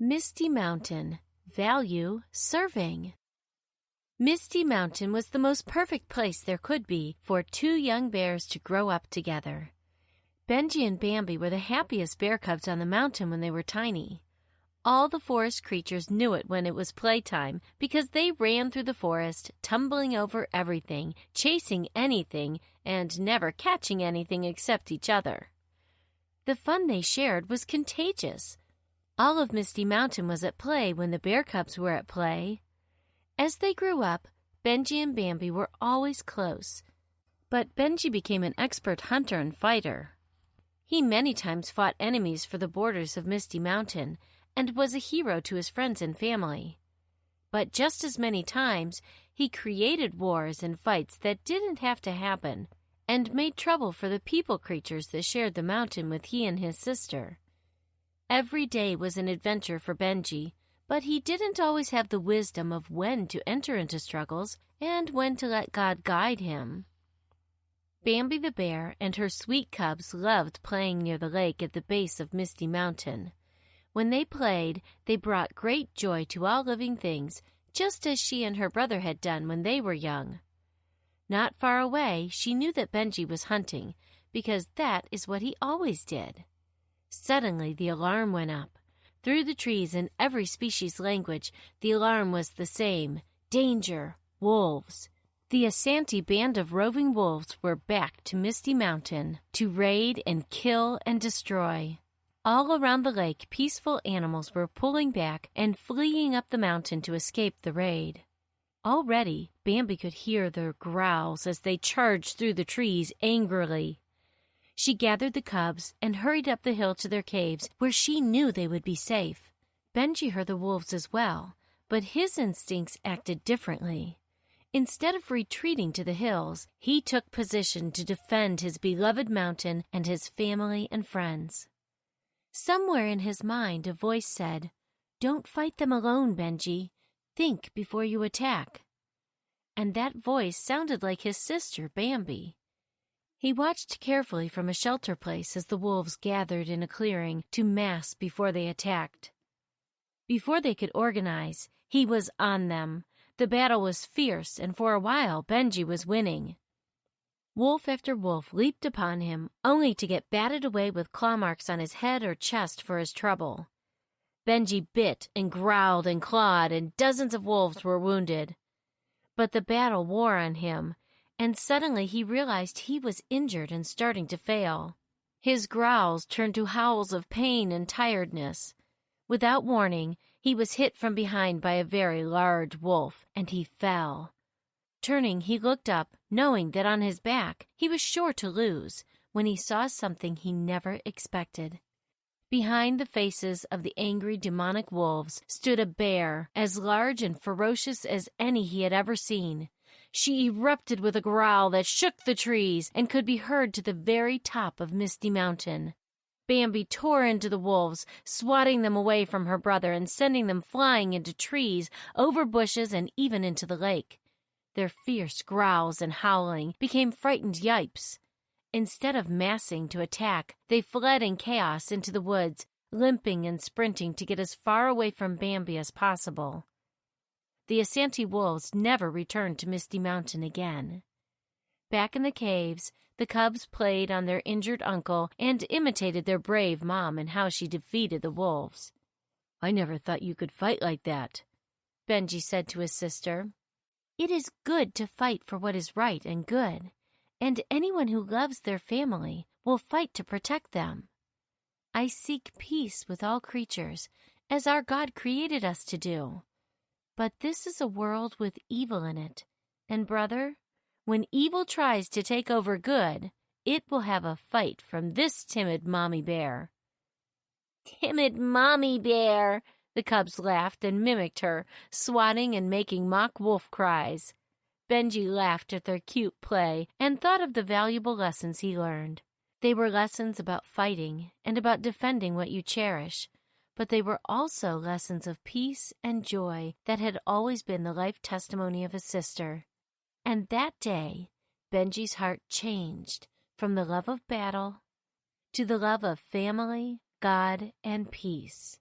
Misty Mountain. Value serving. Misty Mountain was the most perfect place there could be for two young bears to grow up together. Benji and Bambi were the happiest bear cubs on the mountain when they were tiny. All the forest creatures knew it when it was playtime because they ran through the forest, tumbling over everything, chasing anything, and never catching anything except each other. The fun they shared was contagious. All of Misty Mountain was at play when the bear cubs were at play. As they grew up, Benji and Bambi were always close, but Benji became an expert hunter and fighter. He many times fought enemies for the borders of Misty Mountain and was a hero to his friends and family. But just as many times, he created wars and fights that didn't have to happen and made trouble for the people creatures that shared the mountain with he and his sister. Every day was an adventure for Benji, but he didn't always have the wisdom of when to enter into struggles and when to let God guide him. Bambi the bear and her sweet cubs loved playing near the lake at the base of Misty Mountain. When they played, they brought great joy to all living things, just as she and her brother had done when they were young. Not far away, she knew that Benji was hunting, because that is what he always did. Suddenly, the alarm went up. Through the trees in every species language, the alarm was the same: danger, wolves. The Asante band of roving wolves were back to Misty Mountain to raid and kill and destroy. All around the lake, peaceful animals were pulling back and fleeing up the mountain to escape the raid. Already, Bambi could hear their growls as they charged through the trees angrily. She gathered the cubs and hurried up the hill to their caves, where she knew they would be safe. Benji heard the wolves as well, but his instincts acted differently. Instead of retreating to the hills, he took position to defend his beloved mountain and his family and friends. Somewhere in his mind, a voice said, "Don't fight them alone, Benji. Think before you attack." And that voice sounded like his sister, Bambi. He watched carefully from a shelter place as the wolves gathered in a clearing to mass before they attacked. Before they could organize, he was on them. The battle was fierce, and for a while Benji was winning. Wolf after wolf leaped upon him, only to get batted away with claw marks on his head or chest for his trouble. Benji bit and growled and clawed, and dozens of wolves were wounded. But the battle wore on him, and suddenly he realized he was injured and starting to fail. His growls turned to howls of pain and tiredness. Without warning, he was hit from behind by a very large wolf, and he fell. Turning, he looked up, knowing that on his back he was sure to lose, when he saw something he never expected. Behind the faces of the angry demonic wolves stood a bear, as large and ferocious as any he had ever seen. She erupted with a growl that shook the trees and could be heard to the very top of Misty Mountain. Bambi tore into the wolves, swatting them away from her brother and sending them flying into trees, over bushes, and even into the lake. Their fierce growls and howling became frightened yipes. Instead of massing to attack, they fled in chaos into the woods, limping and sprinting to get as far away from Bambi as possible. The Asante wolves never returned to Misty Mountain again. Back in the caves, the cubs played on their injured uncle and imitated their brave mom and how she defeated the wolves. "I never thought you could fight like that," Benji said to his sister. "It is good to fight for what is right and good, and anyone who loves their family will fight to protect them. I seek peace with all creatures, as our God created us to do. But this is a world with evil in it, and brother, when evil tries to take over good, it will have a fight from this timid mommy bear." "Timid mommy bear," the cubs laughed and mimicked her, swatting and making mock wolf cries. Benji laughed at their cute play and thought of the valuable lessons he learned. They were lessons about fighting and about defending what you cherish, but they were also lessons of peace and joy that had always been the life testimony of his sister. And that day, Benji's heart changed from the love of battle to the love of family, God, and peace.